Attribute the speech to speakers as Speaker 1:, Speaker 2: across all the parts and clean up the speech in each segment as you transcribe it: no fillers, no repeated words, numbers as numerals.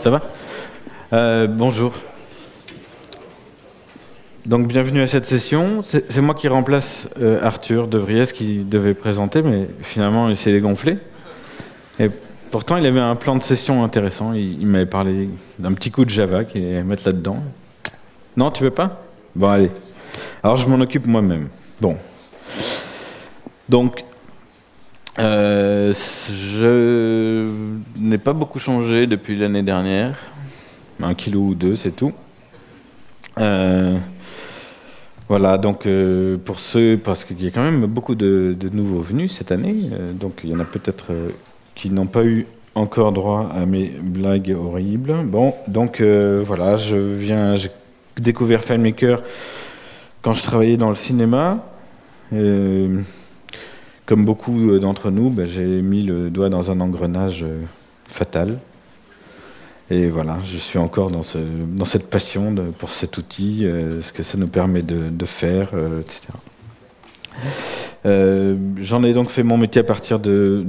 Speaker 1: Ça va? Bonjour. Donc bienvenue à cette session. C'est moi qui remplace Arthur De Vries qui devait présenter, mais finalement il s'est dégonflé. Et pourtant il avait un plan de session intéressant. Il m'avait parlé d'un petit coup de Java qu'il allait mettre là-dedans. Non, tu veux pas? Bon, allez. Alors je m'en occupe moi-même. Bon. Donc, je n'ai pas beaucoup changé depuis l'année dernière. 1 kilo ou 2, c'est tout. Voilà, donc pour ceux, parce qu'il y a quand même beaucoup de nouveaux venus cette année, donc il y en a peut-être qui n'ont pas eu encore droit à mes blagues horribles. Bon, donc voilà, j'ai découvert FileMaker quand je travaillais dans le cinéma. Comme beaucoup d'entre nous, j'ai mis le doigt dans un engrenage fatal. Et voilà, je suis encore dans cette passion pour cet outil, ce que ça nous permet de faire, etc. J'en ai donc fait mon métier à partir de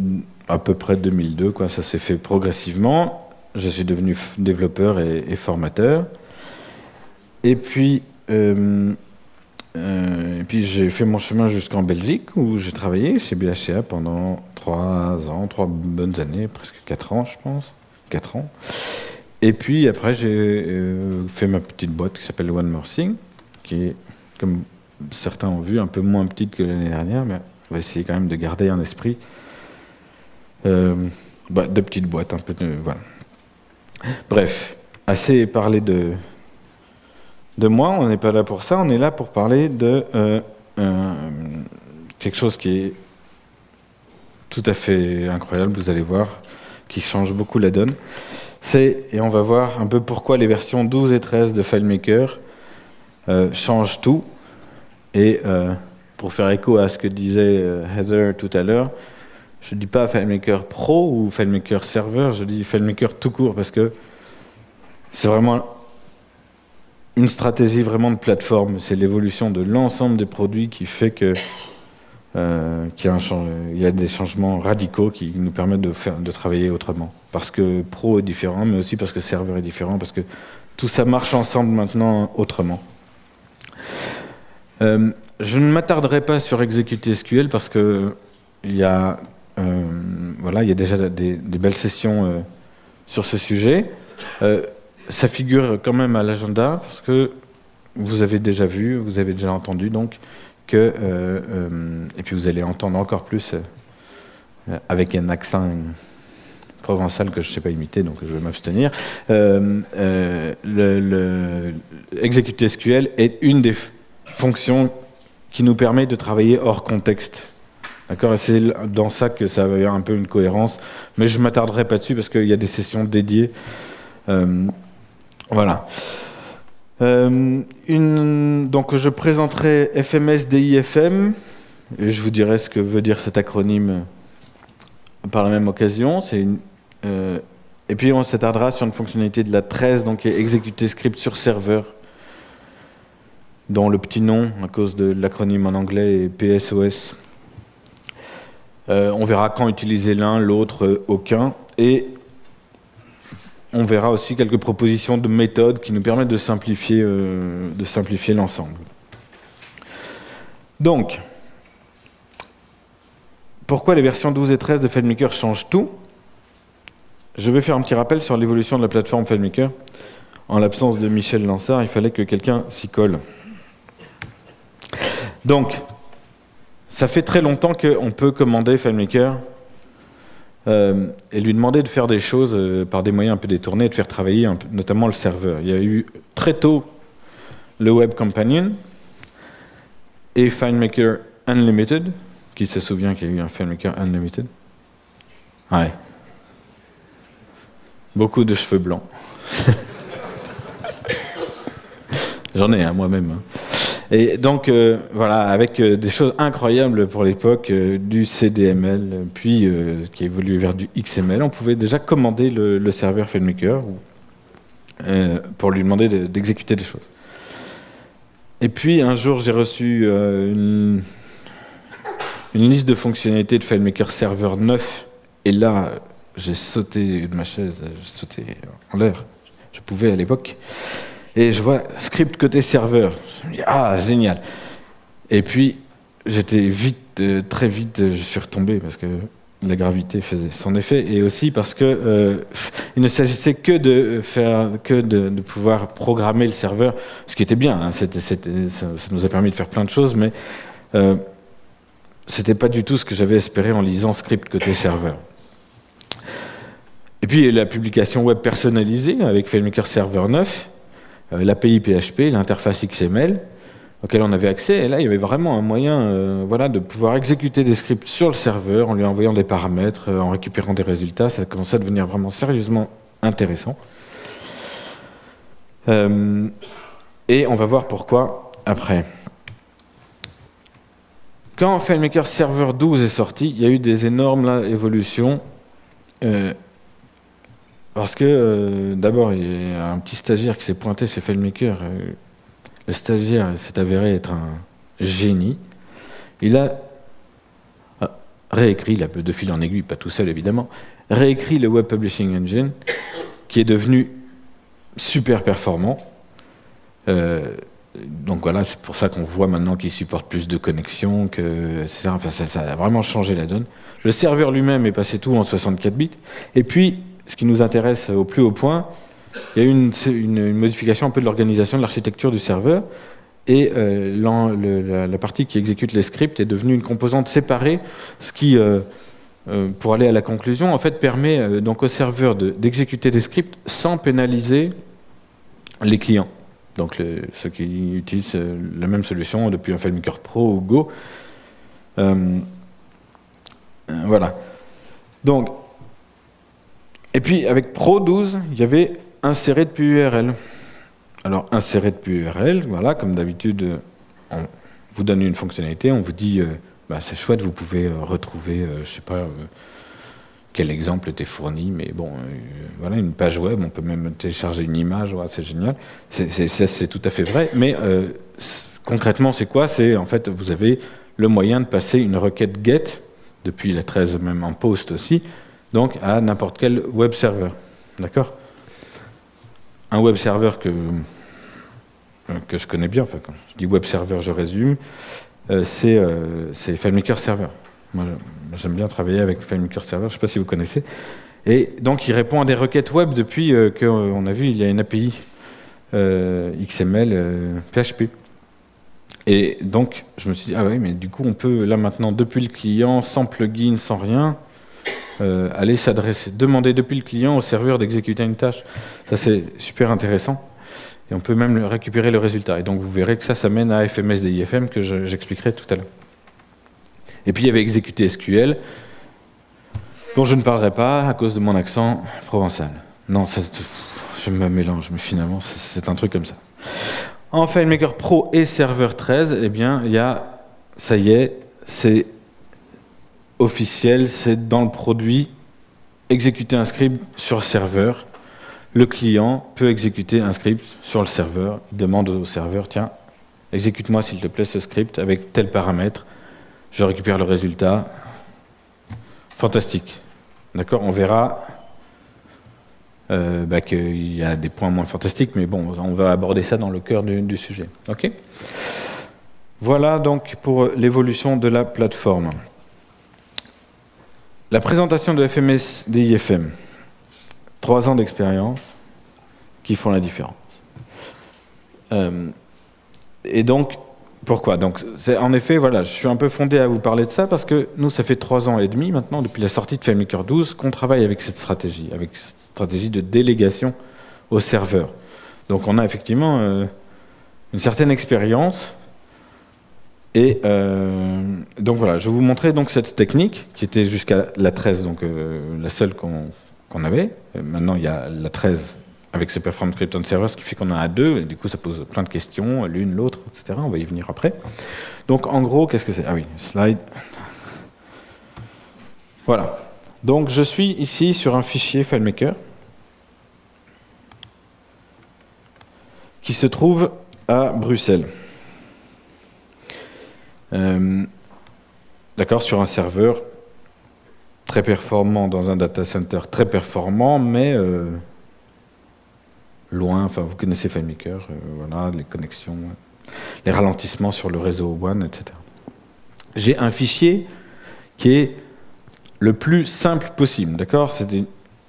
Speaker 1: à peu près 2002, quoi. Ça s'est fait progressivement. Je suis devenu développeur et formateur. Et puis j'ai fait mon chemin jusqu'en Belgique, où j'ai travaillé chez BHCA pendant 3 ans, 3 bonnes années, presque 4 ans, je pense. 4 ans. Et puis après, j'ai fait ma petite boîte qui s'appelle One More Thing, qui est, comme certains ont vu, un peu moins petite que l'année dernière, mais on va essayer quand même de garder un esprit de petite boîte, un peu voilà. Bref, assez parlé de moi, on n'est pas là pour ça, on est là pour parler de quelque chose qui est tout à fait incroyable, vous allez voir, qui change beaucoup la donne. Et on va voir un peu pourquoi les versions 12 et 13 de FileMaker changent tout. Et pour faire écho à ce que disait Heather tout à l'heure, je ne dis pas FileMaker Pro ou FileMaker Server, je dis FileMaker tout court, parce que c'est vraiment une stratégie vraiment de plateforme. C'est l'évolution de l'ensemble des produits qui fait que il y a des changements radicaux qui nous permettent de travailler autrement. Parce que Pro est différent, mais aussi parce que Server est différent, parce que tout ça marche ensemble maintenant autrement. Je ne m'attarderai pas sur Execute SQL parce que il y a déjà des belles sessions sur ce sujet. Ça figure quand même à l'agenda parce que vous avez déjà vu, vous avez déjà entendu donc et puis vous allez entendre encore plus avec un accent provençal que je ne sais pas imiter, donc je vais m'abstenir. Execute SQL est une des fonctions qui nous permet de travailler hors contexte. D'accord ? Et c'est dans ça que ça va y avoir un peu une cohérence, mais je ne m'attarderai pas dessus parce qu'il y a des sessions dédiées. Voilà. Donc je présenterai FMS DIFM et je vous dirai ce que veut dire cet acronyme par la même occasion. Et puis on s'attardera sur une fonctionnalité de la 13, donc qui est exécuter script sur serveur, dont le petit nom, à cause de l'acronyme en anglais, est PSOS. On verra quand utiliser l'un, l'autre, aucun. Et on verra aussi quelques propositions de méthodes qui nous permettent de simplifier l'ensemble. Donc, pourquoi les versions 12 et 13 de FileMaker changent tout ? Je vais faire un petit rappel sur l'évolution de la plateforme FileMaker. En l'absence de Michel Lansard, il fallait que quelqu'un s'y colle. Donc, ça fait très longtemps qu'on peut commander FileMaker et lui demander de faire des choses par des moyens un peu détournés, de faire travailler notamment le serveur. Il y a eu très tôt le Web Companion et FileMaker Unlimited. Qui se souvient qu'il y a eu un FileMaker Unlimited ? Ouais. Beaucoup de cheveux blancs. J'en ai moi-même. Et donc, voilà, avec des choses incroyables pour l'époque, du CDML, puis qui a évolué vers du XML, on pouvait déjà commander le serveur FileMaker pour lui demander d'exécuter des choses. Et puis, un jour, j'ai reçu une liste de fonctionnalités de FileMaker Server 9, et là, j'ai sauté de ma chaise, j'ai sauté en l'air. Je pouvais à l'époque. Et je vois script côté serveur. Je me dis, ah, génial. Et puis, j'étais vite, très vite, je suis retombé parce que la gravité faisait son effet. Et aussi parce que il ne s'agissait que de pouvoir programmer le serveur, ce qui était bien. Hein, ça nous a permis de faire plein de choses, mais c'était pas du tout ce que j'avais espéré en lisant script côté serveur. Et puis, la publication web personnalisée avec FileMaker Server 9, l'API PHP, l'interface XML, auquel on avait accès. Et là, il y avait vraiment un moyen voilà, de pouvoir exécuter des scripts sur le serveur en lui envoyant des paramètres, en récupérant des résultats. Ça commençait à devenir vraiment sérieusement intéressant. Et on va voir pourquoi après. Quand FileMaker Server 12 est sorti, il y a eu des énormes évolutions. Parce que, d'abord, il y a un petit stagiaire qui s'est pointé chez FileMaker. Le stagiaire s'est avéré être un génie. Il a réécrit, de fil en aiguille, pas tout seul évidemment, réécrit le Web Publishing Engine, qui est devenu super performant. Donc voilà, c'est pour ça qu'on voit maintenant qu'il supporte plus de connexions, etc. Enfin, ça a vraiment changé la donne. Le serveur lui-même est passé tout en 64 bits. Et puis, ce qui nous intéresse au plus haut point, il y a eu une modification un peu de l'organisation de l'architecture du serveur, et la partie qui exécute les scripts est devenue une composante séparée, ce qui, pour aller à la conclusion, en fait, permet donc au serveur d'exécuter des scripts sans pénaliser les clients. Donc ceux qui utilisent la même solution depuis un FileMaker Pro ou Go. Voilà. Donc, et puis avec Pro 12, il y avait insérer depuis URL. Alors insérer depuis URL, voilà, comme d'habitude, on vous donne une fonctionnalité, on vous dit, c'est chouette, vous pouvez retrouver, je sais pas quel exemple était fourni, mais bon, voilà, une page web, on peut même télécharger une image, voilà, c'est génial. C'est tout à fait vrai, mais concrètement, c'est quoi? C'est en fait, vous avez le moyen de passer une requête GET, depuis la 13 même en POST aussi, donc à n'importe quel web server. D'accord? Un web server que je connais bien, enfin, quand je dis web server, je résume, c'est FileMaker Server. Moi, j'aime bien travailler avec FileMaker Server, je ne sais pas si vous connaissez. Et donc, il répond à des requêtes web depuis qu'on a vu, il y a une API XML PHP. Et donc, je me suis dit, ah oui, mais du coup, on peut, là maintenant, depuis le client, sans plugin, sans rien, aller demander depuis le client au serveur d'exécuter une tâche. Ça, c'est super intéressant. Et on peut même récupérer le résultat. Et donc, vous verrez que ça mène à FMS DIFM que j'expliquerai tout à l'heure. Et puis, il y avait exécuté SQL, dont je ne parlerai pas à cause de mon accent provençal. Non, je me mélange, mais finalement, c'est un truc comme ça. En FileMaker Pro et Server 13, eh bien, il y a, ça y est, c'est officiel, c'est dans le produit, exécuter un script sur le serveur. Le client peut exécuter un script sur le serveur. Il demande au serveur, tiens, exécute-moi s'il te plaît ce script avec tel paramètre. Je récupère le résultat. Fantastique. D'accord? On verra qu'il y a des points moins fantastiques, mais bon, on va aborder ça dans le cœur du sujet. Ok? Voilà donc pour l'évolution de la plateforme. La présentation de FMS DIFM. 3 ans d'expérience qui font la différence. Et donc, pourquoi? Donc, en effet, voilà, je suis un peu fondé à vous parler de ça parce que nous, ça fait 3 ans et demi maintenant, depuis la sortie de FileMaker 12, qu'on travaille avec cette stratégie de délégation au serveur. Donc, on a effectivement une certaine expérience. Et donc voilà, je vais vous montrer donc cette technique qui était jusqu'à la 13, donc la seule qu'on avait. Maintenant, il y a la 13 avec ce Perform Script on Server, ce qui fait qu'on en a 2, et du coup, ça pose plein de questions, l'une, l'autre, etc. On va y venir après. Donc, en gros, qu'est-ce que c'est? Ah oui, slide. Voilà. Donc, je suis ici sur un fichier FileMaker qui se trouve à Bruxelles. D'accord, sur un serveur très performant dans un data center très performant, mais loin, enfin vous connaissez FileMaker, voilà, les connexions, les ralentissements sur le réseau WAN, etc. J'ai un fichier qui est le plus simple possible, d'accord? C'est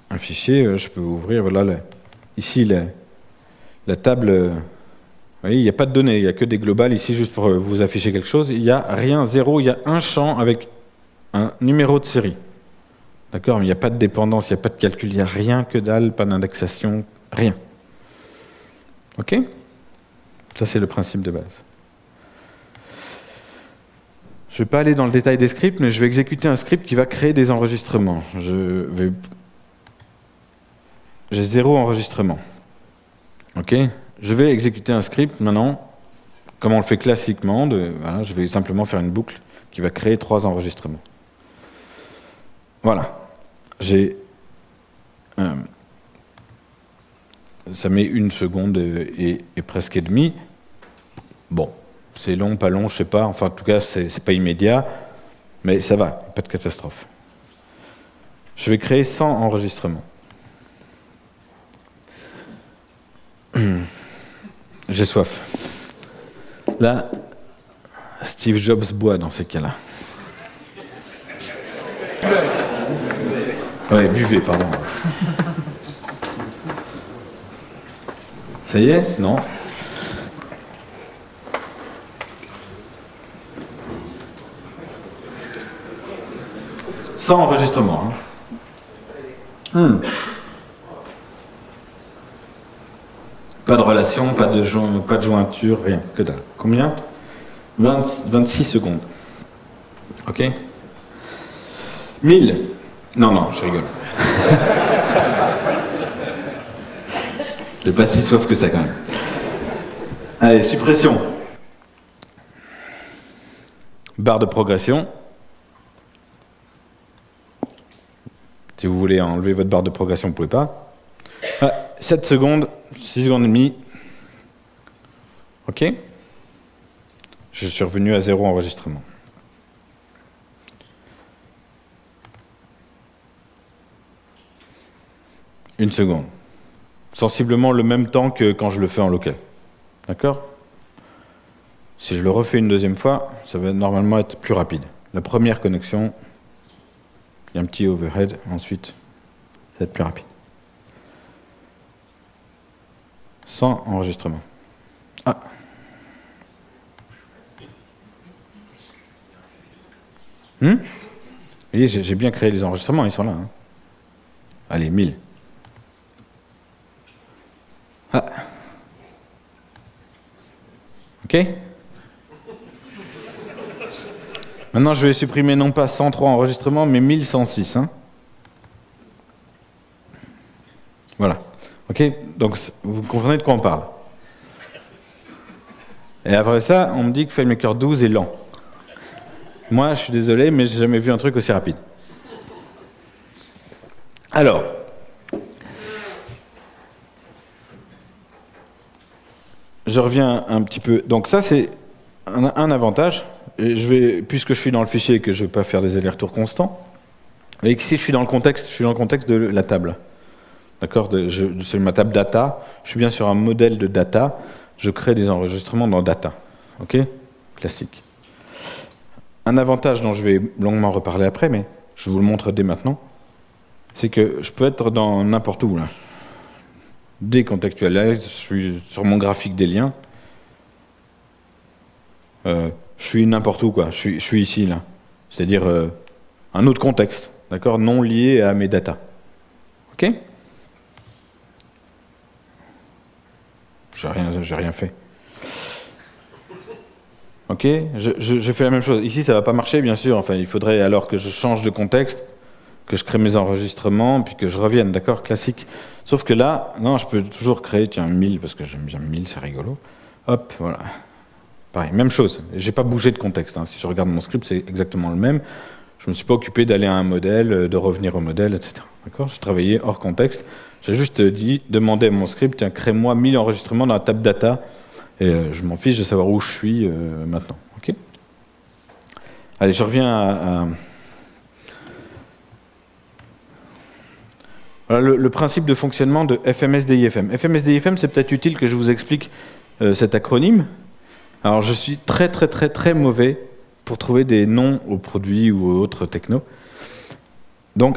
Speaker 1: un fichier, je peux ouvrir, voilà, ici la table, vous voyez, il n'y a pas de données, il n'y a que des globales ici, juste pour vous afficher quelque chose. Il n'y a rien, zéro, il y a un champ avec un numéro de série. D'accord? Mais il n'y a pas de dépendance, il n'y a pas de calcul, il n'y a rien que dalle, pas d'indexation, rien. Ok? Ça, c'est le principe de base. Je ne vais pas aller dans le détail des scripts, mais je vais exécuter un script qui va créer des enregistrements. J'ai 0 enregistrement. Ok? Je vais exécuter un script maintenant, comme on le fait classiquement. Voilà, je vais simplement faire une boucle qui va créer 3 enregistrements. Voilà. Ça met 1 seconde et presque et demie. Bon, c'est long, pas long, je sais pas. Enfin, en tout cas, c'est pas immédiat, mais ça va, pas de catastrophe. Je vais créer 100 enregistrements. J'ai soif. Là, Steve Jobs boit dans ces cas-là. Ouais, buvez, pardon. Ça y est? Non? Sans enregistrement. Hein. Pas de relation, pas de jointure, rien, que dalle. Combien? 26 secondes. Ok? 1000. Non, je rigole. J'ai pas si soif que ça quand même. Allez, suppression. Barre de progression. Si vous voulez enlever votre barre de progression, vous ne pouvez pas. 7 secondes, 6 secondes et demie. Ok? Je suis revenu à 0 enregistrement. Une seconde. Sensiblement le même temps que quand je le fais en local. D'accord? Si je le refais une deuxième fois, ça va normalement être plus rapide. La première connexion, il y a un petit overhead, ensuite, ça va être plus rapide. Sans enregistrement. Ah. Vous voyez, j'ai bien créé les enregistrements, ils sont là. Hein. Allez, 1000. Ah. Ok? Maintenant, je vais supprimer non pas 103 enregistrements, mais 1106. Hein. Voilà. Ok? Donc, vous comprenez de quoi on parle. Et après ça, on me dit que FileMaker 12 est lent. Moi, je suis désolé, mais j'ai jamais vu un truc aussi rapide. Alors, je reviens un petit peu. Donc ça, c'est un avantage. Et puisque je suis dans le fichier et que je ne veux pas faire des allers-retours constants, et que si je suis dans le contexte de la table. D'accord? Sur ma table data, je suis bien sur un modèle de data, je crée des enregistrements dans data. Ok? Classique. Un avantage dont je vais longuement reparler après, mais je vous le montre dès maintenant, c'est que je peux être dans n'importe où, là. Décontextualise, je suis sur mon graphique des liens. Je suis n'importe où, quoi. Je suis ici, là. C'est-à-dire un autre contexte, d'accord? Non lié à mes datas. Ok? J'ai rien fait. Ok? Je fais la même chose. Ici, ça va pas marcher, bien sûr. Enfin, il faudrait alors que je change de contexte, que je crée mes enregistrements, puis que je revienne, d'accord? Classique. Sauf que là, non, je peux toujours créer, tiens, 1000, parce que j'aime bien 1000, c'est rigolo. Hop, voilà. Pareil, même chose. J'ai pas bougé de contexte. Hein. Si je regarde mon script, c'est exactement le même. Je me suis pas occupé d'aller à un modèle, de revenir au modèle, etc. D'accord? J'ai travaillé hors contexte. J'ai juste demandé à mon script, tiens, crée-moi 1000 enregistrements dans la table data. Et je m'en fiche de savoir où je suis maintenant. Ok? Allez, je reviens Voilà le principe de fonctionnement de FMSDIFM. FMSDIFM, c'est peut-être utile que je vous explique cet acronyme. Alors, je suis très mauvais pour trouver des noms aux produits ou aux autres technos. Donc,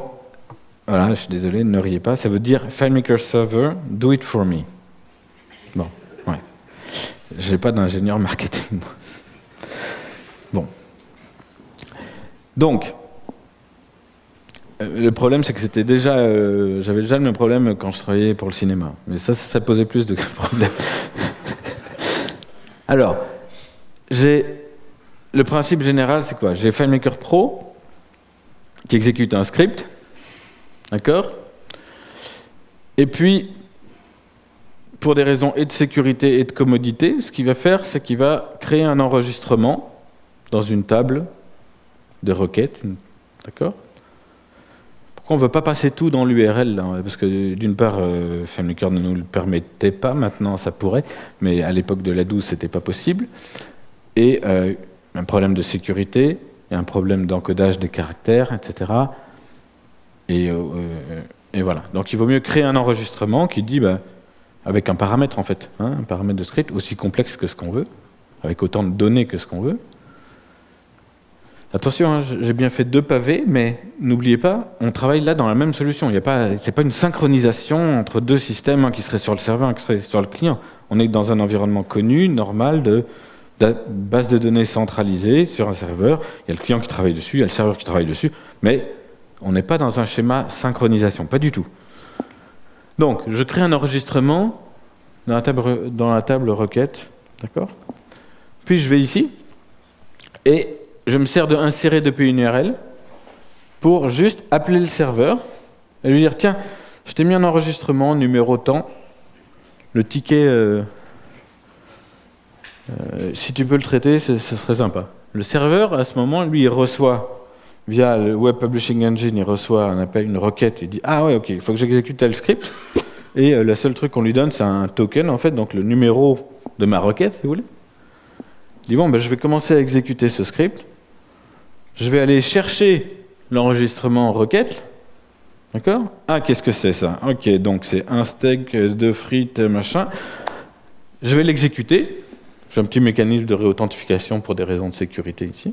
Speaker 1: voilà, je suis désolé, ne riez pas. Ça veut dire FileMaker Server, do it for me. Bon, ouais. J'ai pas d'ingénieur marketing. Bon. Donc, le problème, c'est que c'était déjà, j'avais déjà le même problème quand je travaillais pour le cinéma. Mais ça posait plus de problèmes. Alors, le principe général, c'est quoi? J'ai FileMaker Pro qui exécute un script, d'accord? Et puis, pour des raisons et de sécurité et de commodité, ce qu'il va faire, c'est qu'il va créer un enregistrement dans une table de requêtes, d'accord? Pourquoi on ne veut pas passer tout dans l'URL là? Parce que d'une part, FileMaker ne nous le permettait pas, maintenant ça pourrait, mais à l'époque de la 12, c'était pas possible. Et un problème de sécurité, il y a un problème d'encodage des caractères, etc. Et voilà. Donc il vaut mieux créer un enregistrement qui dit, avec un paramètre en fait, un paramètre de script aussi complexe que ce qu'on veut, avec autant de données que ce qu'on veut. Attention, j'ai bien fait 2 pavés, mais n'oubliez pas, on travaille là dans la même solution. C'est pas une synchronisation entre 2 systèmes, un qui serait sur le serveur, un qui serait sur le client. On est dans un environnement connu, normal, de base de données centralisée sur un serveur. Il y a le client qui travaille dessus, il y a le serveur qui travaille dessus, mais on n'est pas dans un schéma synchronisation, pas du tout. Donc, je crée un enregistrement dans la table requête, d'accord? Puis je vais ici, et je me sers de insérer depuis une URL pour juste appeler le serveur et lui dire, tiens, je t'ai mis un enregistrement, numéro tant, le ticket, si tu peux le traiter, ce serait sympa. Le serveur, à ce moment, lui, il reçoit, via le Web Publishing Engine, il reçoit un appel, une requête, il dit, ah ouais, ok, il faut que j'exécute tel script, et le seul truc qu'on lui donne, c'est un token, en fait, donc le numéro de ma requête, si vous voulez. Il dit, bon, je vais commencer à exécuter ce script, je vais aller chercher l'enregistrement requête, d'accord? Ah, qu'est-ce que c'est ça? Ok, donc c'est un steak, 2 frites, machin. Je vais l'exécuter. J'ai un petit mécanisme de réauthentification pour des raisons de sécurité ici.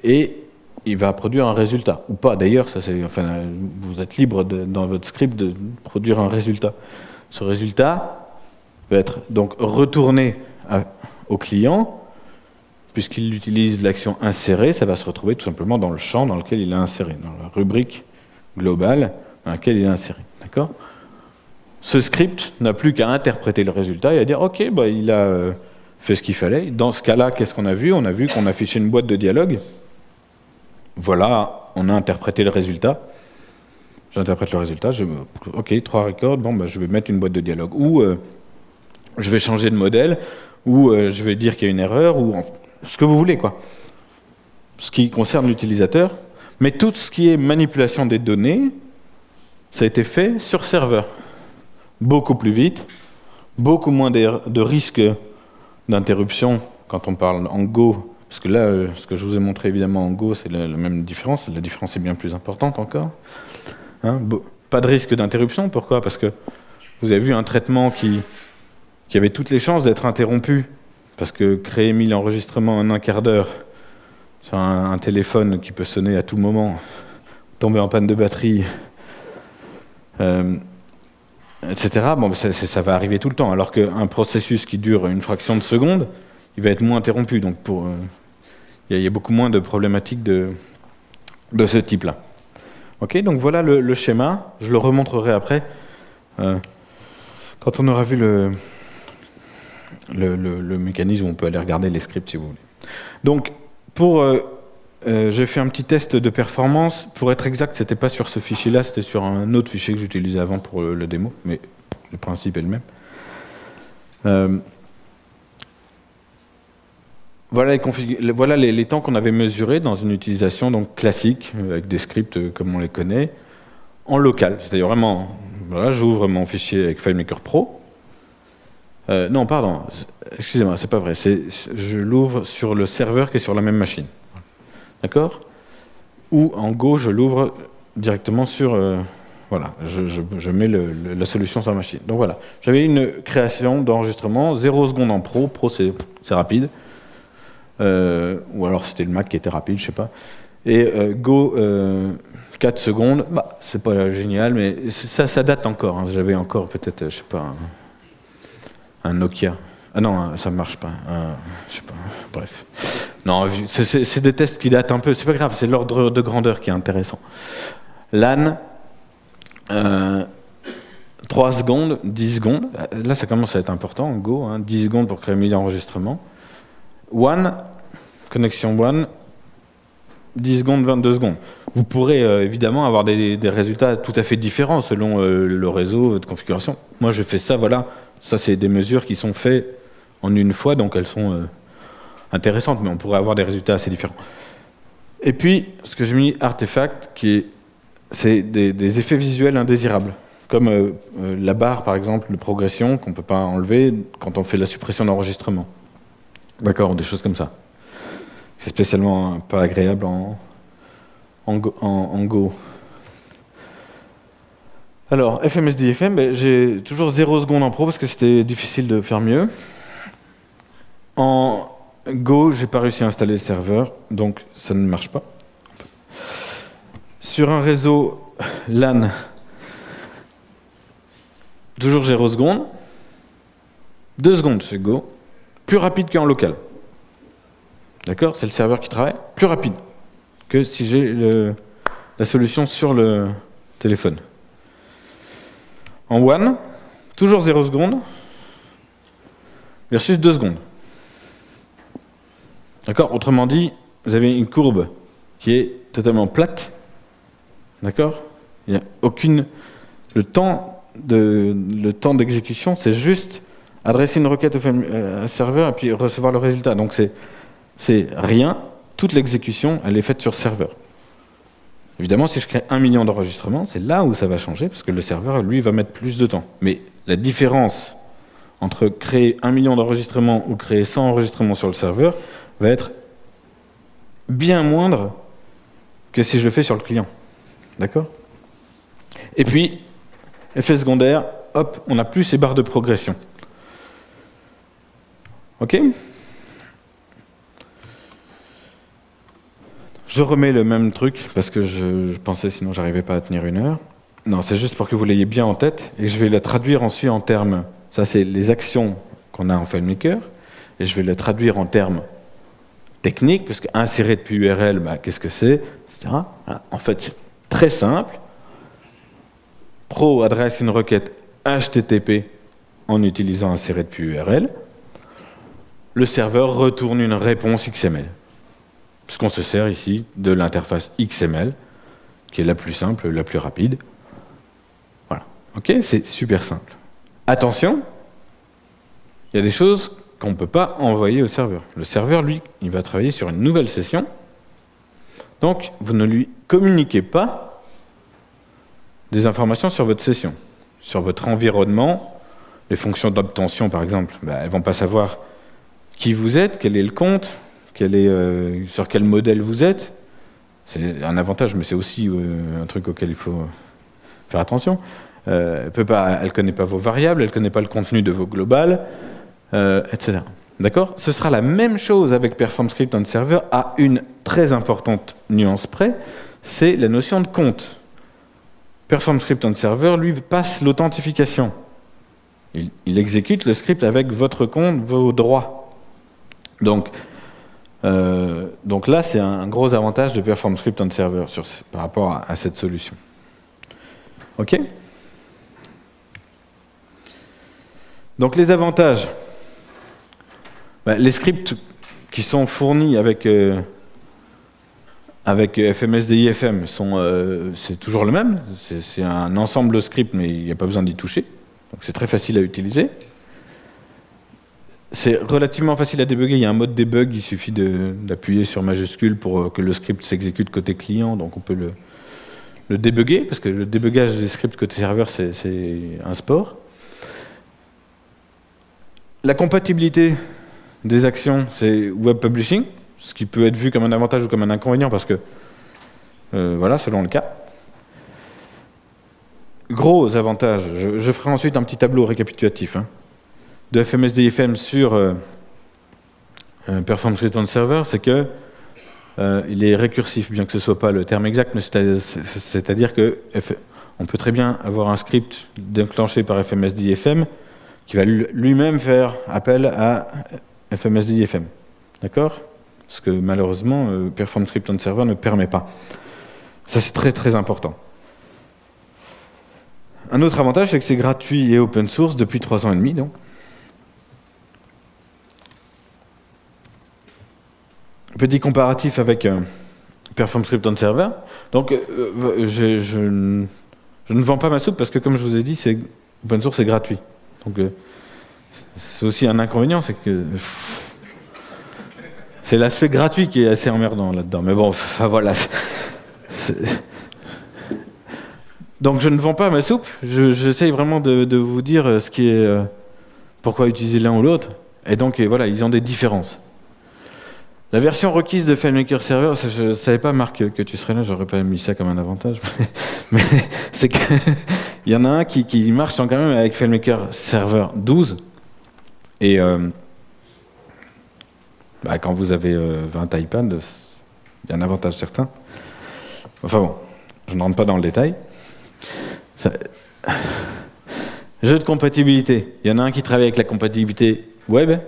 Speaker 1: Et il va produire un résultat. Ou pas, d'ailleurs, vous êtes libre dans votre script de produire un résultat. Ce résultat va être donc retourné au client. Puisqu'il utilise l'action insérer, ça va se retrouver tout simplement dans le champ dans lequel il est inséré, dans la rubrique globale dans laquelle il est inséré. D'accord ? Ce script n'a plus qu'à interpréter le résultat et à dire « Ok, il a fait ce qu'il fallait. » Dans ce cas-là, qu'est-ce qu'on a vu ? On a vu qu'on affichait une boîte de dialogue. Voilà, on a interprété le résultat. J'interprète le résultat. Ok, 3 records, je vais mettre une boîte de dialogue. Ou je vais changer de modèle, ou je vais dire qu'il y a une erreur, ou ce que vous voulez, quoi. Ce qui concerne l'utilisateur. Mais tout ce qui est manipulation des données, ça a été fait sur serveur. Beaucoup plus vite, beaucoup moins de risques d'interruption quand on parle en Go. Parce que là, ce que je vous ai montré évidemment en Go, c'est la même différence. La différence est bien plus importante encore. Pas de risque d'interruption. Pourquoi ? Parce que vous avez vu un traitement qui avait toutes les chances d'être interrompu. Parce que créer 1000 enregistrements en un quart d'heure sur un téléphone qui peut sonner à tout moment, tomber en panne de batterie, etc., ça va arriver tout le temps. Alors qu'un processus qui dure une fraction de seconde, il va être moins interrompu. Donc il y a beaucoup moins de problématiques de ce type-là. Ok, donc voilà le schéma. Je le remontrerai après, quand on aura vu le mécanisme où on peut aller regarder les scripts si vous voulez. Donc, j'ai fait un petit test de performance. Pour être exact, c'était pas sur ce fichier-là, c'était sur un autre fichier que j'utilisais avant pour le démo, mais le principe est le même. Voilà les temps qu'on avait mesurés dans une utilisation donc classique, avec des scripts comme on les connaît, en local. C'est-à-dire vraiment, voilà, j'ouvre mon fichier avec FileMaker Pro. Non, pardon, excusez-moi, c'est pas vrai. Je l'ouvre sur le serveur qui est sur la même machine. D'accord ? Ou en Go, je l'ouvre directement sur... voilà, je mets la solution sur la machine. Donc voilà, j'avais une création d'enregistrement, 0 secondes en Pro. Pro, c'est rapide. Ou alors c'était le Mac qui était rapide, je sais pas. Et Go, 4 secondes, bah, c'est pas génial, mais ça date encore. Hein. J'avais encore peut-être, je sais pas, un Nokia. Ah non, ça marche pas. Je sais pas, bref. Non, c'est des tests qui datent un peu, c'est pas grave, c'est l'ordre de grandeur qui est intéressant. LAN, 3 secondes, 10 secondes. Là, ça commence à être important, Go, hein, 10 secondes pour créer 1000 enregistrements. One, connexion One, 10 secondes, 22 secondes. Vous pourrez évidemment avoir des résultats tout à fait différents selon le réseau, votre configuration. Moi, je fais ça, voilà. Ça, c'est des mesures qui sont faites en une fois, donc elles sont intéressantes, mais on pourrait avoir des résultats assez différents. Et puis, ce que j'ai mis, artefact, c'est des effets visuels indésirables, comme la barre, par exemple, de progression, qu'on ne peut pas enlever quand on fait la suppression d'enregistrement. D'accord, des choses comme ça. C'est spécialement pas agréable en Go. Alors, FMSDFM, ben, j'ai toujours 0 secondes en Pro parce que c'était difficile de faire mieux. En Go, j'ai pas réussi à installer le serveur, donc ça ne marche pas. Sur un réseau LAN, toujours 0 secondes. 2 secondes chez Go, plus rapide qu'en local. D'accord? C'est le serveur qui travaille, plus rapide que si j'ai la solution sur le téléphone. En WAN, toujours 0 secondes, versus 2 secondes. D'accord? Autrement dit, vous avez une courbe qui est totalement plate. D'accord? Il n'y a aucune... Le temps d'exécution, c'est juste adresser une requête à un serveur et puis recevoir le résultat. Donc c'est rien. Toute l'exécution, elle est faite sur serveur. Évidemment, si je crée 1 million d'enregistrements, c'est là où ça va changer, parce que le serveur, lui, va mettre plus de temps. Mais la différence entre créer 1 million d'enregistrements ou créer 100 enregistrements sur le serveur va être bien moindre que si je le fais sur le client. D'accord? Et puis, effet secondaire, hop, on n'a plus ces barres de progression. OK? Je remets le même truc, parce que je pensais sinon j'arrivais pas à tenir 1 heure. Non, c'est juste pour que vous l'ayez bien en tête, et je vais la traduire ensuite en termes... Ça, c'est les actions qu'on a en FileMaker, et je vais le traduire en termes techniques, parce qu'insérer depuis URL, bah, qu'est-ce que c'est, etc. Voilà. En fait, c'est très simple. Pro adresse une requête HTTP en utilisant insérer depuis URL. Le serveur retourne une réponse XML. Puisqu'on se sert ici de l'interface XML, qui est la plus simple, la plus rapide. Voilà. OK? C'est super simple. Attention, il y a des choses qu'on ne peut pas envoyer au serveur. Le serveur, lui, il va travailler sur une nouvelle session. Donc, vous ne lui communiquez pas des informations sur votre session, sur votre environnement. Les fonctions d'obtention, par exemple, bah, elles ne vont pas savoir qui vous êtes, quel est le compte, sur quel modèle vous êtes. C'est un avantage, mais c'est aussi un truc auquel il faut faire attention. Elle ne connaît pas vos variables, elle ne connaît pas le contenu de vos globales, etc. D'accord? Ce sera la même chose avec Perform Script on Server à une très importante nuance près, c'est la notion de compte. Perform Script on Server, lui, passe l'authentification. Il exécute le script avec votre compte, vos droits. Donc là, c'est un gros avantage de Perform Script on Server par rapport à cette solution. OK? Donc les avantages. Ben, les scripts qui sont fournis avec FMSDIFM, c'est toujours le même. C'est un ensemble de scripts, mais il n'y a pas besoin d'y toucher. Donc c'est très facile à utiliser. C'est relativement facile à débugger. Il y a un mode debug, il suffit d'appuyer sur majuscule pour que le script s'exécute côté client. Donc on peut le débugger, parce que le débugage des scripts côté serveur, c'est un sport. La compatibilité des actions, c'est Web Publishing, ce qui peut être vu comme un avantage ou comme un inconvénient, parce que, voilà, selon le cas. gros avantages, je ferai ensuite un petit tableau récapitulatif de FMSDIFM sur Perform Script on Server, c'est que il est récursif, bien que ce ne soit pas le terme exact, mais c'est-à-dire que on peut très bien avoir un script déclenché par FMSDIFM qui va lui-même faire appel à FMSDIFM. D'accord? Ce que malheureusement Perform Script on Server ne permet pas. Ça, c'est très très important. Un autre avantage, c'est que c'est gratuit et open source depuis 3 ans et demi. Donc. Petit comparatif avec Perform Script on Server. Donc, je ne vends pas ma soupe parce que, comme je vous ai dit, c'est open source et gratuit. Donc, c'est aussi un inconvénient, c'est que c'est l'aspect gratuit qui est assez emmerdant là-dedans. Mais bon, enfin voilà. Donc, je ne vends pas ma soupe. J'essaye vraiment de vous dire ce qui est pourquoi utiliser l'un ou l'autre. Et donc, voilà, ils ont des différences. La version requise de FileMaker Server, je ne savais pas, Marc, que tu serais là, j'aurais pas mis ça comme un avantage, mais c'est qu'il y en a un qui marche quand même avec FileMaker Server 12, et quand vous avez 20 iPads, il y a un avantage certain. Enfin bon, je ne rentre pas dans le détail. Jeu de compatibilité, il y en a un qui travaille avec la compatibilité web,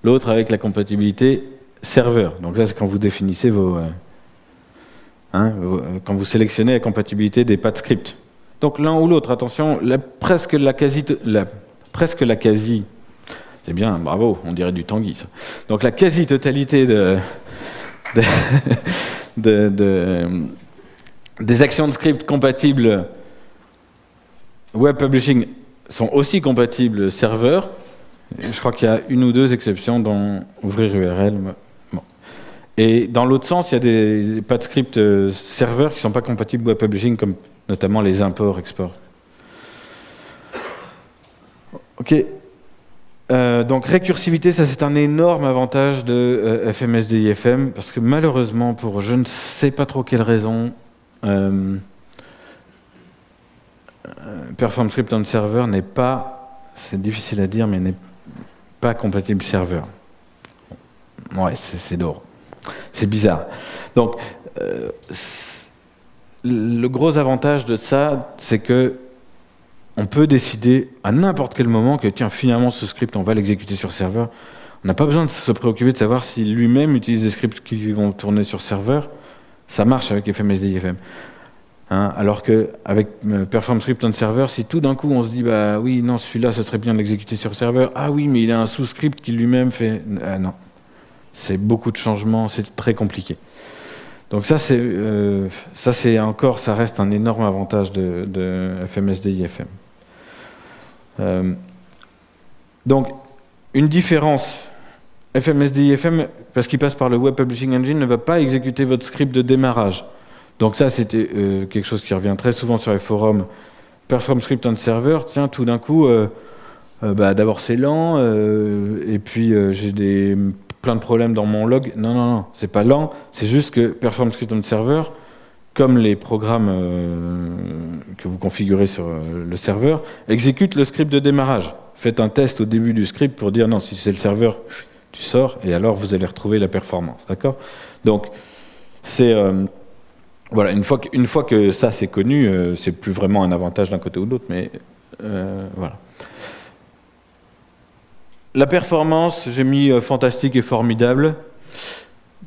Speaker 1: l'autre avec la compatibilité serveur. Donc ça, c'est quand vous définissez quand vous sélectionnez la compatibilité des paths script. Donc l'un ou l'autre, attention, presque la quasi, c'est bien, bravo, on dirait du Tanguy, ça. Donc la quasi-totalité des actions de script compatibles web publishing sont aussi compatibles serveur. Je crois qu'il y a une ou deux exceptions dans ouvrir URL. Bon. Et dans l'autre sens, il y a des paths script serveurs qui ne sont pas compatibles web publishing, comme notamment les imports, exports. Ok. Donc récursivité, ça c'est un énorme avantage de FMSDIFM, parce que malheureusement, pour je ne sais pas trop quelle raison, Perform Script on Server n'est pas, c'est difficile à dire, mais n'est pas compatible serveur. Ouais, c'est lourd. C'est bizarre. Donc, le gros avantage de ça, c'est que on peut décider à n'importe quel moment que, tiens, finalement, ce script, on va l'exécuter sur serveur. On n'a pas besoin de se préoccuper de savoir si lui-même utilise des scripts qui vont tourner sur serveur. Ça marche avec FMSDIFM. Alors qu'avec Perform Script on Server, si tout d'un coup on se dit, bah oui, non, celui-là, ce serait bien de l'exécuter sur serveur. Ah oui, mais il a un sous-script qui lui-même fait... non. C'est beaucoup de changements, c'est très compliqué. Donc ça reste un énorme avantage de FMSDIFM. Donc, une différence, FMSDIFM, parce qu'il passe par le Web Publishing Engine, ne va pas exécuter votre script de démarrage. Donc ça, c'était quelque chose qui revient très souvent sur les forums. Perform Script on Server, tiens, tout d'un coup, d'abord c'est lent, et puis j'ai plein de problèmes dans mon log. Non, c'est pas lent, c'est juste que Perform Script on Server, comme les programmes que vous configurez sur le serveur, exécute le script de démarrage. Faites un test au début du script pour dire non, si c'est le serveur, tu sors, et alors vous allez retrouver la performance. D'accord ? Donc, c'est... voilà, une fois que ça c'est connu, c'est plus vraiment un avantage d'un côté ou de l'autre, mais voilà. La performance, j'ai mis fantastique et formidable,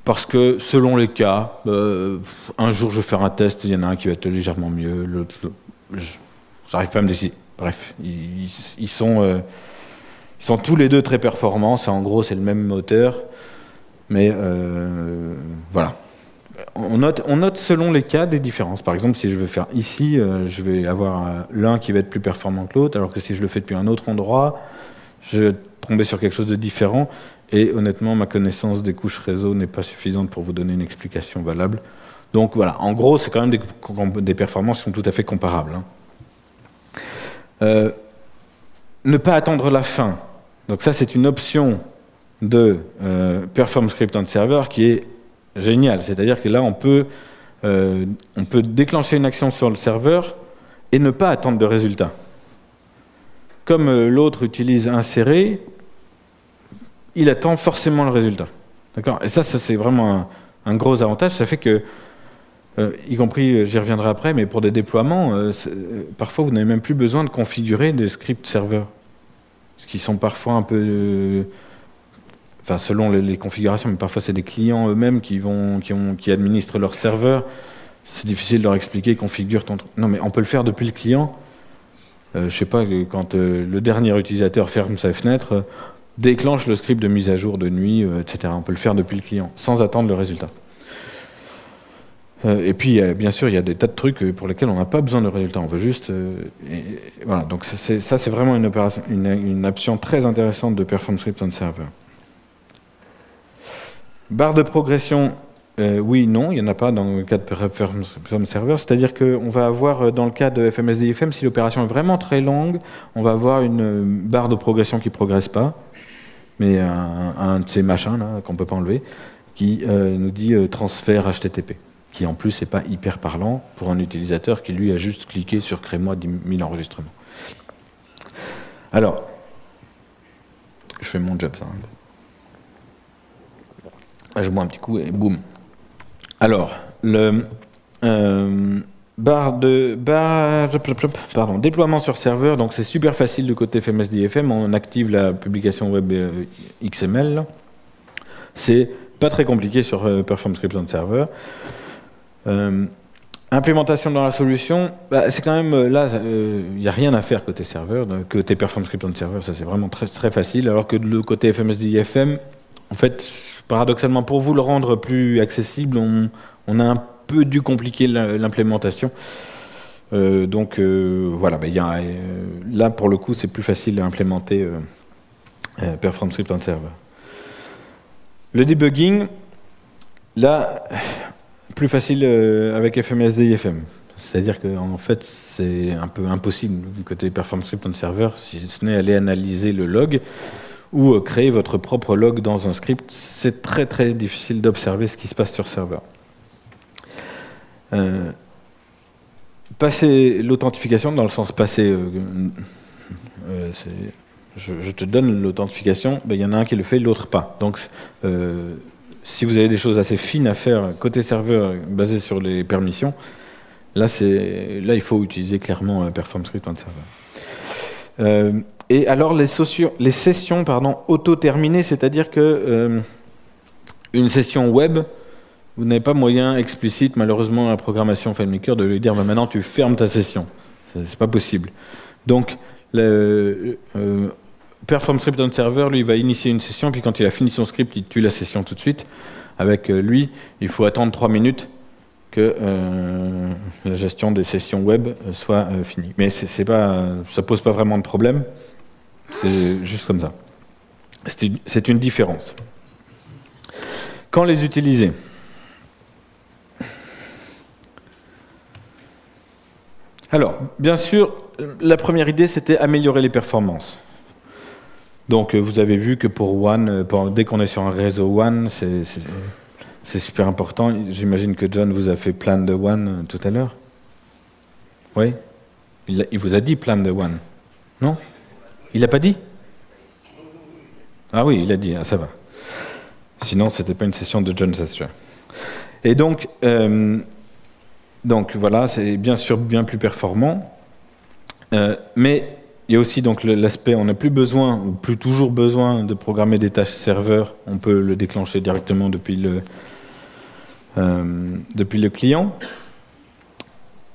Speaker 1: parce que selon les cas, un jour je vais faire un test, il y en a un qui va être légèrement mieux, l'autre, j'arrive pas à me décider. Bref, ils sont tous les deux très performants, en gros c'est le même moteur, mais voilà. On note selon les cas des différences. Par exemple, si je veux faire ici, je vais avoir l'un qui va être plus performant que l'autre, alors que si je le fais depuis un autre endroit, je vais tomber sur quelque chose de différent. Et honnêtement, ma connaissance des couches réseau n'est pas suffisante pour vous donner une explication valable. Donc voilà, en gros, c'est quand même des performances qui sont tout à fait comparables. Ne pas attendre la fin. Donc ça, c'est une option de Perform Script on Server qui est génial, c'est-à-dire que là on peut déclencher une action sur le serveur et ne pas attendre de résultat. Comme l'autre utilise insérer, il attend forcément le résultat. D'accord ? Et ça c'est vraiment un gros avantage. Ça fait que, y compris, j'y reviendrai après, mais pour des déploiements, parfois vous n'avez même plus besoin de configurer des scripts serveurs. Ce qui sont parfois un peu... Enfin, selon les configurations, mais parfois c'est des clients eux-mêmes qui administrent leur serveur. C'est difficile de leur expliquer, configure ton truc. Non, mais on peut le faire depuis le client. Je sais pas, quand le dernier utilisateur ferme sa fenêtre, déclenche le script de mise à jour de nuit, etc. On peut le faire depuis le client, sans attendre le résultat. Et puis, bien sûr, il y a des tas de trucs pour lesquels on n'a pas besoin de résultat. On veut juste... voilà, donc ça, c'est vraiment une option très intéressante de Perform Script on Server. Barre de progression, oui, non, il n'y en a pas dans le cas de Perform Script on Server. C'est-à-dire qu'on va avoir, dans le cas de FMSDIFM, si l'opération est vraiment très longue, on va avoir une barre de progression qui ne progresse pas, mais un de ces machins là qu'on ne peut pas enlever, qui nous dit transfert HTTP. Qui en plus n'est pas hyper parlant pour un utilisateur qui lui a juste cliqué sur crée-moi 10 000 enregistrements. Alors, je fais mon job ça. Je bois un petit coup et boum. Alors, le déploiement sur serveur, donc c'est super facile du côté FMSDIFM, on active la publication web XML. C'est pas très compliqué sur Perform Script on Server. Implémentation dans la solution, c'est quand même là, il n'y a rien à faire côté serveur, côté Perform Script on Server, ça c'est vraiment très, très facile, alors que de le côté FMSDIFM, en fait, paradoxalement, pour vous le rendre plus accessible, on a un peu dû compliquer l'implémentation. Donc voilà, là pour le coup, c'est plus facile à implémenter Perform Script on Server. Le debugging, là, plus facile avec FMSDIFM. C'est-à-dire qu'en fait, c'est un peu impossible du côté Perform Script on Server, si ce n'est aller analyser le log ou créer votre propre log dans un script. C'est très très difficile d'observer ce qui se passe sur serveur. Passer l'authentification, dans le sens passer... je te donne l'authentification, il y en a un qui le fait, l'autre pas. Donc, si vous avez des choses assez fines à faire côté serveur basées sur les permissions, là il faut utiliser clairement Perform Script on Server. Et alors les sessions auto-terminées, c'est-à-dire que une session web, vous n'avez pas moyen explicite, malheureusement, à la programmation FileMaker de lui dire maintenant tu fermes ta session. C'est pas possible. Donc Perform Script on Server, lui, il va initier une session, puis quand il a fini son script, il tue la session tout de suite. Avec lui, il faut attendre 3 minutes que la gestion des sessions web soit finie. Mais ça pose pas vraiment de problème, c'est juste comme ça. C'est une différence. Quand les utiliser ? Alors, bien sûr, la première idée, c'était améliorer les performances. Donc vous avez vu que pour WAN, dès qu'on est sur un réseau WAN, c'est super important. J'imagine que John vous a fait plan de WAN tout à l'heure. Oui ? Il vous a dit plan de WAN. Non ? Il n'a pas dit ? Ah oui, il a dit, ça va. Sinon, ce n'était pas une session de John Sasser. Et donc voilà, c'est bien sûr bien plus performant. Mais il y a aussi donc l'aspect, on n'a plus toujours besoin de programmer des tâches serveurs, on peut le déclencher directement depuis le client.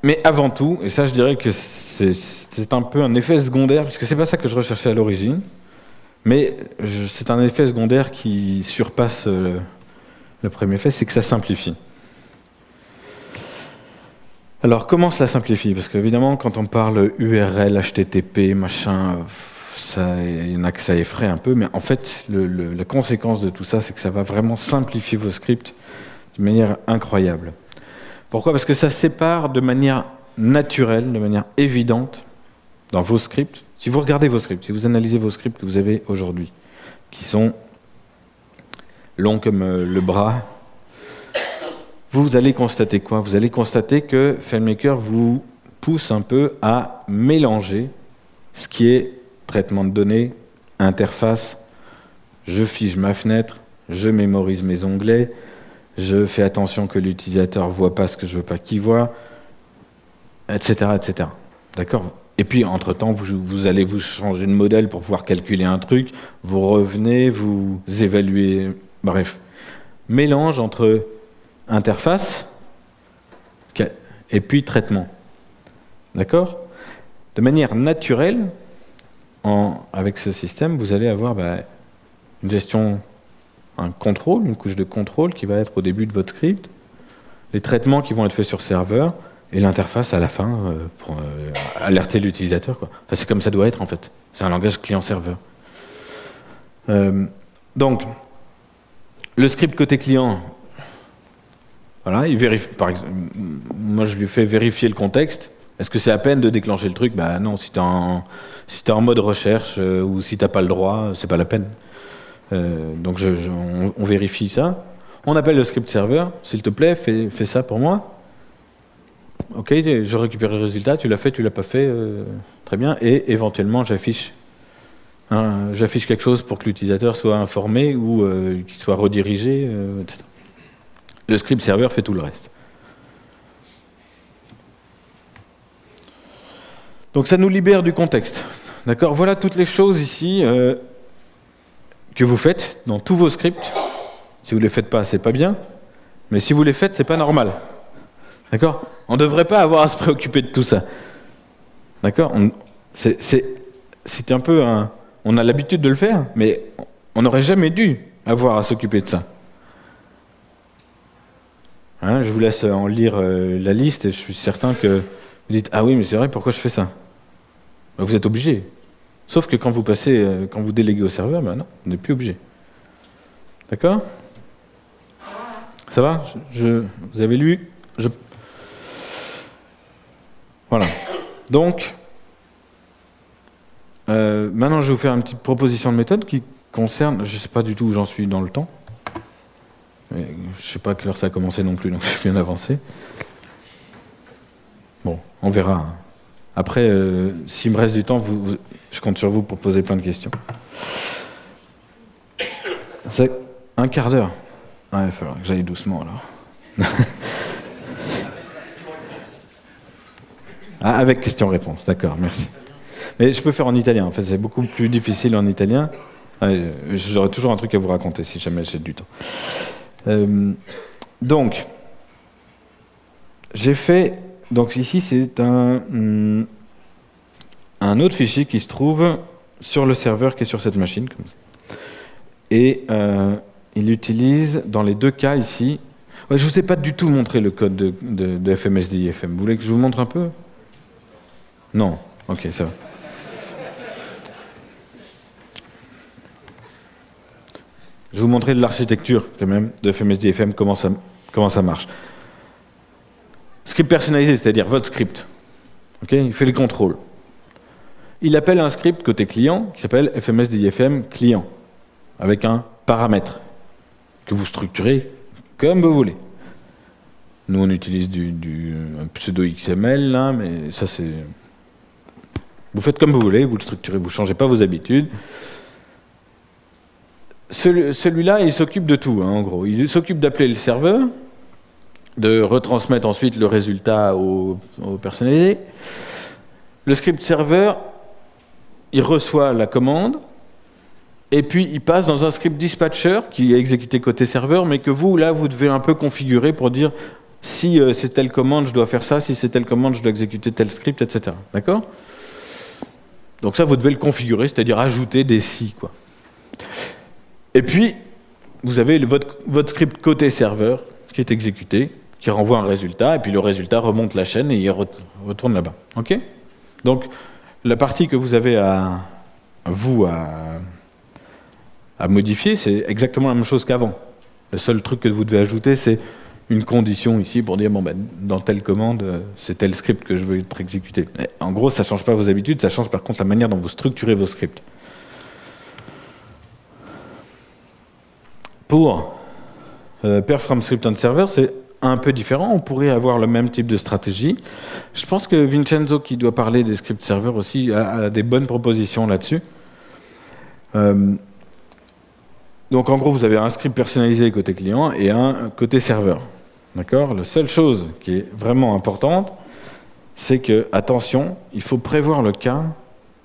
Speaker 1: Mais avant tout, et ça je dirais que c'est un peu un effet secondaire, puisque c'est pas ça que je recherchais à l'origine, mais c'est un effet secondaire qui surpasse le premier effet, c'est que ça simplifie. Alors, comment cela simplifie ? Parce qu'évidemment, quand on parle URL, HTTP, machin, il y en a que ça effraie un peu, mais en fait, la conséquence de tout ça, c'est que ça va vraiment simplifier vos scripts de manière incroyable. Pourquoi ? Parce que ça sépare de manière naturelle, de manière évidente, dans vos scripts. Si vous regardez vos scripts, si vous analysez vos scripts que vous avez aujourd'hui, qui sont longs comme le bras, vous allez constater quoi ? Vous allez constater que FileMaker vous pousse un peu à mélanger ce qui est traitement de données, interface, je fiche ma fenêtre, je mémorise mes onglets, je fais attention que l'utilisateur ne voit pas ce que je ne veux pas qu'il voit, etc. etc. D'accord ? Et puis, entre-temps, vous allez vous changer de modèle pour pouvoir calculer un truc, vous revenez, vous évaluez, bref. Mélange entre interface et puis traitement. D'accord ? De manière naturelle, avec ce système, vous allez avoir une gestion, un contrôle, une couche de contrôle qui va être au début de votre script, les traitements qui vont être faits sur serveur, et l'interface à la fin pour alerter l'utilisateur, quoi. Enfin, c'est comme ça doit être en fait. C'est un langage client-serveur. Donc, le script côté client, voilà, il vérifie. Par exemple, moi, je lui fais vérifier le contexte. Est-ce que c'est à peine de déclencher le truc ? Bah non, si t'es en mode recherche ou si t'as pas le droit, c'est pas la peine. Donc, on vérifie ça. On appelle le script serveur. S'il te plaît, fais ça pour moi. Ok, je récupère le résultat, tu l'as fait, tu l'as pas fait, très bien, et éventuellement j'affiche quelque chose pour que l'utilisateur soit informé ou qu'il soit redirigé, etc. Le script serveur fait tout le reste. Donc ça nous libère du contexte. D'accord ? Voilà toutes les choses ici que vous faites dans tous vos scripts. Si vous ne les faites pas, c'est pas bien, mais si vous les faites, c'est pas normal. D'accord ? On ne devrait pas avoir à se préoccuper de tout ça. D'accord ? C'est un peu on a l'habitude de le faire, mais on n'aurait jamais dû avoir à s'occuper de ça. Hein, je vous laisse en lire la liste et je suis certain que vous dites « Ah oui, mais c'est vrai, pourquoi je fais ça ?» Vous êtes obligé. Sauf que quand vous déléguez au serveur, non, vous n'êtes plus obligé. D'accord ? Ça va ? Vous avez lu ? Voilà. Donc, maintenant, je vais vous faire une petite proposition de méthode qui concerne, je ne sais pas du tout où j'en suis dans le temps. Je ne sais pas à quelle heure ça a commencé non plus, donc je suis bien avancé. Bon, on verra. Hein. Après, s'il me reste du temps, je compte sur vous pour poser plein de questions. C'est un quart d'heure. Ah, il va falloir que j'aille doucement alors. Ah, avec question-réponse, d'accord, merci. Mais je peux faire en italien, en fait, c'est beaucoup plus difficile en italien. J'aurai toujours un truc à vous raconter si jamais j'ai du temps. Donc, j'ai fait... Donc ici, c'est un autre fichier qui se trouve sur le serveur qui est sur cette machine, comme ça. Et il utilise, dans les deux cas ici... Ouais, je ne vous ai pas du tout montré le code de FMSD-IFM. Vous voulez que je vous montre un peu ? Non, ok, ça va. Je vais vous montrer de l'architecture, quand même, de FMSD-IFM, comment ça marche. Script personnalisé, c'est-à-dire votre script. Okay, il fait le contrôle. Il appelle un script côté client qui s'appelle FMSD-IFM client, avec un paramètre que vous structurez comme vous voulez. Nous, on utilise un pseudo XML, là, mais ça, c'est... Vous faites comme vous voulez, vous le structurez, vous ne changez pas vos habitudes. Celui-là, il s'occupe de tout, hein, en gros. Il s'occupe d'appeler le serveur, de retransmettre ensuite le résultat au personnalisé. Le script serveur, il reçoit la commande, et puis il passe dans un script dispatcher qui est exécuté côté serveur, mais que vous, là, vous devez un peu configurer pour dire si c'est telle commande, je dois faire ça, si c'est telle commande, je dois exécuter tel script, etc. D'accord ? Donc ça, vous devez le configurer, c'est-à-dire ajouter des si, quoi. Et puis, vous avez votre script côté serveur qui est exécuté, qui renvoie un résultat, et puis le résultat remonte la chaîne et il retourne là-bas. Ok ? Donc, la partie que vous avez à modifier, c'est exactement la même chose qu'avant. Le seul truc que vous devez ajouter, c'est une condition ici pour dire, bon, ben, dans telle commande, c'est tel script que je veux être exécuté. Mais en gros, ça ne change pas vos habitudes, ça change par contre la manière dont vous structurez vos scripts. Pour Pair from Script on Server, c'est un peu différent. On pourrait avoir le même type de stratégie. Je pense que Vincenzo, qui doit parler des scripts serveurs aussi, a des bonnes propositions là-dessus. Donc en gros, vous avez un script personnalisé côté client et un côté serveur. D'accord ? La seule chose qui est vraiment importante, c'est que, attention, il faut prévoir le cas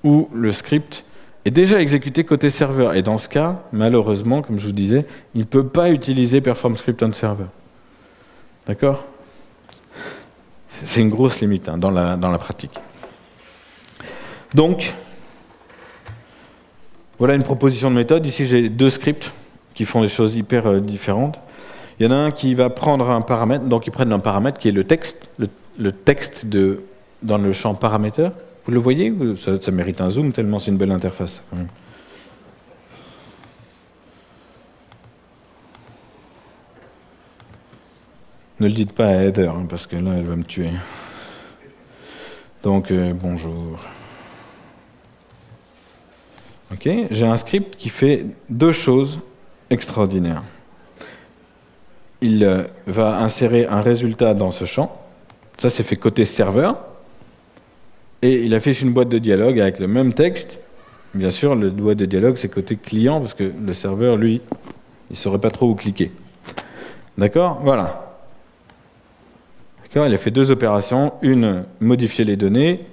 Speaker 1: où le script est déjà exécuté côté serveur. Et dans ce cas, malheureusement, comme je vous disais, il ne peut pas utiliser Perform Script on Server. D'accord ? C'est une grosse limite dans la pratique. Donc, voilà une proposition de méthode. Ici, j'ai 2 scripts qui font des choses hyper différentes. Il y en a un qui va prendre un paramètre, donc ils prennent un paramètre qui est le texte, le texte dans le champ paramètre. Vous le voyez ? Ça mérite un zoom tellement c'est une belle interface quand même. Ne le dites pas à Heather, parce que là, elle va me tuer. Donc, bonjour. Ok, j'ai un script qui fait 2 choses extraordinaires. Il va insérer un résultat dans ce champ. Ça, c'est fait côté serveur. Et il affiche une boîte de dialogue avec le même texte. Bien sûr, le boîte de dialogue, c'est côté client, parce que le serveur, lui, il ne saurait pas trop où cliquer. D'accord ? Voilà. D'accord ? Il a fait 2 opérations. Une, modifier les données.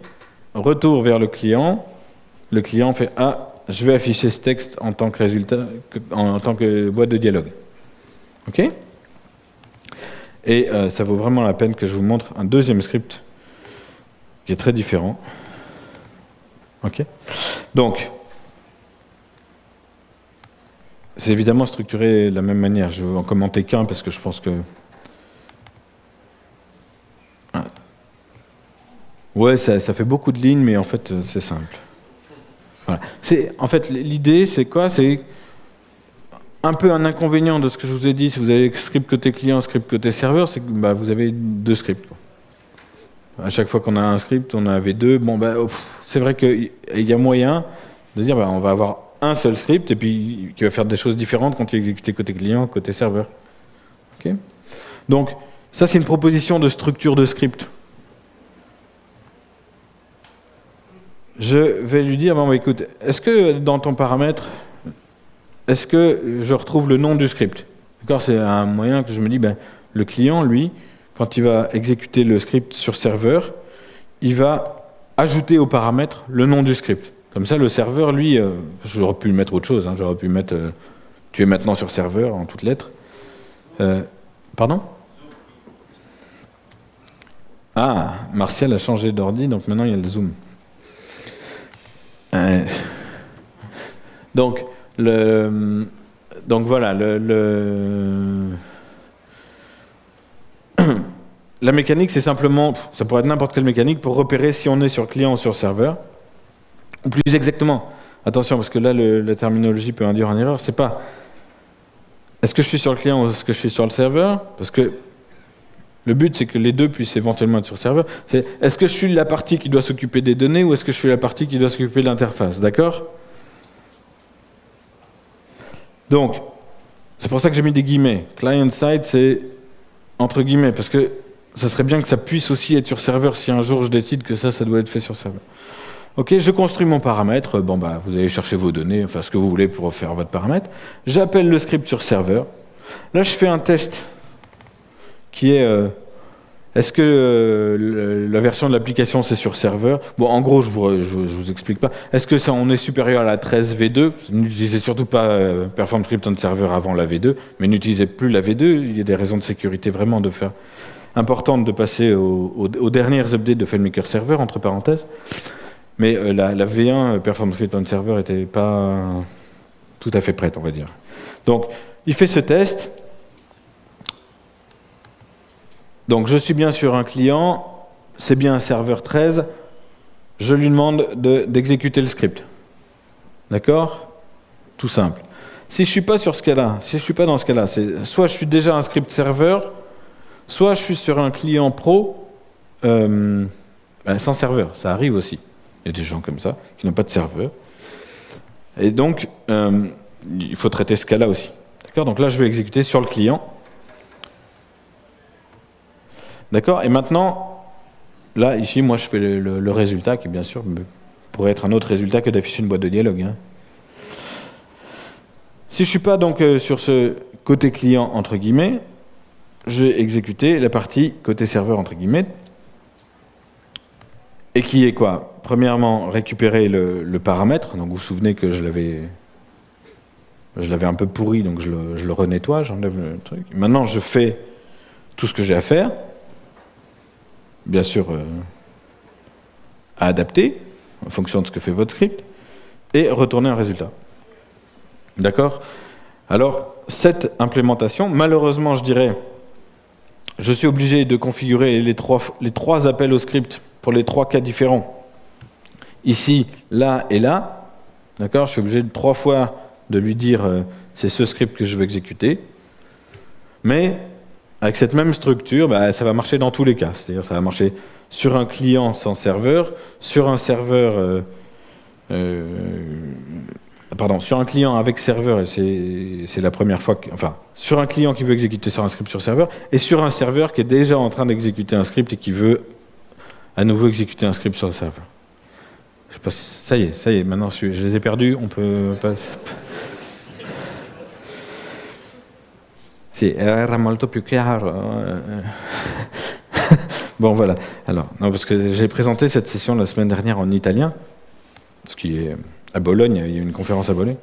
Speaker 1: Retour vers le client. Le client fait « Ah, je vais afficher ce texte en tant que résultat, en tant que boîte de dialogue. » OK ? Et ça vaut vraiment la peine que je vous montre un deuxième script qui est très différent. OK ? Donc, c'est évidemment structuré de la même manière. Je vais en commenter qu'un parce que je pense que... Ouais, ça fait beaucoup de lignes, mais en fait, c'est simple. Voilà. En fait, l'idée, c'est quoi ? C'est un peu un inconvénient de ce que je vous ai dit. Si vous avez script côté client, script côté serveur, c'est que vous avez 2 scripts. À chaque fois qu'on a un script, on en avait 2. Bon, c'est vrai qu'il y a moyen de dire on va avoir un seul script et puis qui va faire des choses différentes quand il est exécuté côté client, côté serveur. Okay ? Donc, ça, c'est une proposition de structure de script. Je vais lui dire, écoute, est-ce que dans ton paramètre, est-ce que je retrouve le nom du script ? D'accord ? C'est un moyen que je me dis, le client, lui, quand il va exécuter le script sur serveur, il va ajouter au paramètre le nom du script. Comme ça, le serveur, lui, j'aurais pu mettre autre chose, j'aurais pu mettre tu es maintenant sur serveur en toutes lettres. Pardon ? Ah, Martial a changé d'ordi, donc maintenant il y a le zoom. Donc voilà, la mécanique, c'est simplement, ça pourrait être n'importe quelle mécanique pour repérer si on est sur client ou sur serveur. Ou plus exactement, attention, parce que là, la terminologie peut induire en erreur, c'est pas est-ce que je suis sur le client ou est-ce que je suis sur le serveur ? Parce que le but, c'est que les deux puissent éventuellement être sur serveur. C'est est-ce que je suis la partie qui doit s'occuper des données ou est-ce que je suis la partie qui doit s'occuper de l'interface ? D'accord ? Donc, c'est pour ça que j'ai mis des guillemets. Client-side, c'est entre guillemets, parce que ça serait bien que ça puisse aussi être sur serveur si un jour je décide que ça doit être fait sur serveur. Ok, je construis mon paramètre. Bon, vous allez chercher vos données, enfin ce que vous voulez pour faire votre paramètre. J'appelle le script sur serveur. Là, je fais un test qui est est-ce que la version de l'application c'est sur serveur ? Bon, en gros, je vous explique pas. Est-ce que on est supérieur à la 13 V2 ? N'utilisez surtout pas Perform Script on Server avant la V2, mais n'utilisez plus la V2. Il y a des raisons de sécurité vraiment importantes de passer aux dernières updates de FileMaker Server, entre parenthèses. Mais la V1, Perform Script on Server, n'était pas tout à fait prête, on va dire. Donc, il fait ce test. Donc, je suis bien sur un client, c'est bien un serveur 13, je lui demande d'exécuter le script. D'accord ? Tout simple. Si je ne suis pas sur ce cas-là, si je ne suis pas dans ce cas-là, c'est soit je suis déjà un script serveur, soit je suis sur un client pro sans serveur. Ça arrive aussi. Il y a des gens comme ça qui n'ont pas de serveur. Et donc, il faut traiter ce cas-là aussi. D'accord ? Donc là, je vais exécuter sur le client. D'accord? Et maintenant, là, ici, moi, je fais le résultat, qui, bien sûr, pourrait être un autre résultat que d'afficher une boîte de dialogue. Hein. Si je ne suis pas donc sur ce côté client, entre guillemets, je vais exécuter la partie côté serveur, entre guillemets, et qui est quoi? Premièrement, récupérer le paramètre. Donc, vous vous souvenez que je l'avais un peu pourri, donc je le renettoie, j'enlève le truc. Maintenant, je fais tout ce que j'ai à faire, bien sûr, à adapter, en fonction de ce que fait votre script, et retourner un résultat. D'accord? Alors, cette implémentation, malheureusement, je dirais, je suis obligé de configurer les trois appels au script pour les 3 cas différents. Ici, là et là. D'accord? Je suis obligé de 3 fois de lui dire c'est ce script que je veux exécuter. Mais avec cette même structure, ça va marcher dans tous les cas. C'est-à-dire ça va marcher sur un client sans serveur, sur un serveur... sur un client avec serveur, et c'est la première fois sur un client qui veut exécuter sur un script sur serveur, et sur un serveur qui est déjà en train d'exécuter un script et qui veut à nouveau exécuter un script sur le serveur. Je sais pas si, ça y est, maintenant je les ai perdus, on peut pas... Si, era molto più chiaro. Bon, voilà. Alors, non, parce que j'ai présenté cette session la semaine dernière en italien, ce qui est... À Bologne, il y a une conférence à Bologne.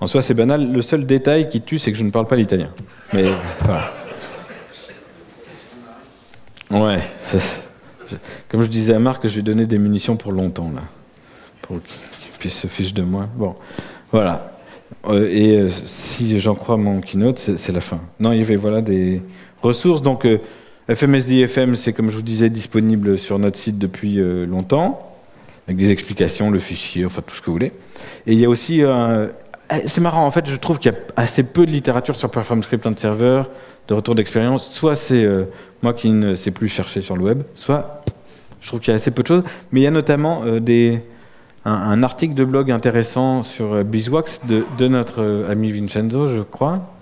Speaker 1: En soi, c'est banal. Le seul détail qui tue, c'est que je ne parle pas l'italien. Mais voilà. Ouais. Comme je disais à Marc, je vais donner des munitions pour longtemps, là. Pour qu'il puisse se fiche de moi. Bon, voilà. Si j'en crois mon keynote, c'est la fin. Non, il y avait des ressources. Donc, FMSDFM, c'est comme je vous disais, disponible sur notre site depuis longtemps, avec des explications, le fichier, enfin tout ce que vous voulez. Et il y a aussi... c'est marrant, en fait, je trouve qu'il y a assez peu de littérature sur Perform Script on Server, de retour d'expérience. Soit c'est moi qui ne sais plus chercher sur le web, soit je trouve qu'il y a assez peu de choses. Mais il y a notamment un article de blog intéressant sur Beeswax de notre ami Vincenzo, je crois,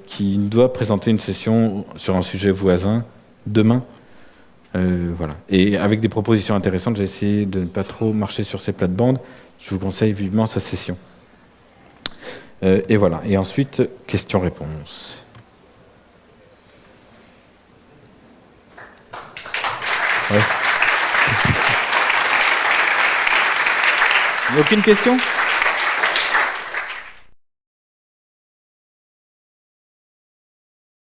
Speaker 1: qui doit présenter une session sur un sujet voisin demain. Voilà. Et avec des propositions intéressantes, j'ai essayé de ne pas trop marcher sur ces plates-bandes. Je vous conseille vivement sa session. Et voilà. Et ensuite, questions-réponses. Ouais. Aucune question ?